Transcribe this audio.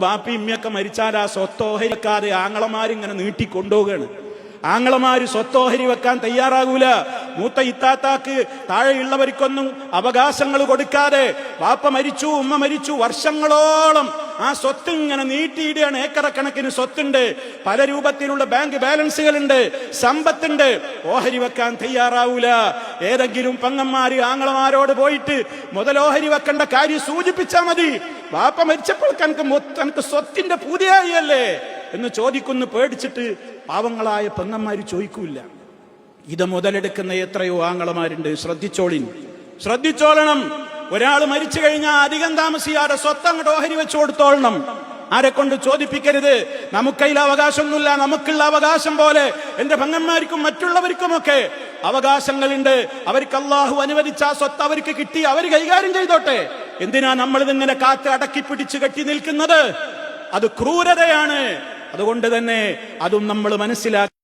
ബാപ്പി ഇമ്മയൊക്കെ മരിച്ചാൽ ആ സ്വത്തോഹരി വെക്കാതെ ആങ്ങളമാരിങ്ങനെ നീട്ടിക്കൊണ്ടുപോവുകയാണ്. ആങ്ങളമാര് സ്വത്തോഹരി വെക്കാൻ തയ്യാറാകൂല. മൂത്ത ഇത്താത്താക്ക് താഴെയുള്ളവർക്കൊന്നും അവകാശങ്ങൾ കൊടുക്കാതെ ബാപ്പ മരിച്ചു, ഉമ്മ മരിച്ചു, വർഷങ്ങളോളം ആ സ്വത്ത് ഇങ്ങനെ നീട്ടിയിടുകയാണ്. ഏക്കറക്കണക്കിന് സ്വത്തുണ്ട്, പല രൂപത്തിലുള്ള ബാങ്ക് ബാലൻസുകളുണ്ട്, സമ്പത്തുണ്ട്. ഓഹരി വെക്കാൻ തയ്യാറാവൂല. ഏതെങ്കിലും പെങ്ങന്മാര് ആങ്ങളമാരോട് പോയിട്ട് മുതലോഹരി വെക്കേണ്ട കാര്യം സൂചിപ്പിച്ചാൽ മതി. ബാപ്പ മരിച്ചപ്പോൾ കണക്ക് സ്വത്തിന്റെ പൂതിയായല്ലേ എന്ന് ചോദിക്കുന്നു. പേടിച്ചിട്ട് പാവങ്ങളായ പെങ്ങന്മാര് ചോദിക്കൂല. ഇത് മുതലെടുക്കുന്ന എത്രയോ ആങ്ങളമാരുണ്ട്. ശ്രദ്ധിച്ചോളണം. ഒരാൾ മരിച്ചു കഴിഞ്ഞാൽ അധികം താമസിയാതെ സ്വത്ത് അങ്ങോട്ട് ഓഹരി വെച്ചു കൊടുത്തോളണം. ആരെ കൊണ്ട് ചോദിപ്പിക്കരുത്. നമുക്കതിൽ അവകാശമൊന്നുമില്ല. നമുക്കുള്ള അവകാശം പോലെ എന്റെ പെങ്ങന്മാർക്കും മറ്റുള്ളവർക്കുമൊക്കെ അവകാശങ്ങളുണ്ട്. അവർക്ക് അള്ളാഹു അനുവദിച്ച ആ സ്വത്ത് അവർക്ക് കിട്ടി, അവർ കൈകാര്യം ചെയ്തോട്ടെ. എന്തിനാ നമ്മളിതിങ്ങനെ കാത്ത് അടക്കി പിടിച്ചു കെട്ടി നിൽക്കുന്നത്? അത് ക്രൂരതയാണ്. അതുകൊണ്ട് തന്നെ അതും നമ്മൾ മനസ്സിലാക്കി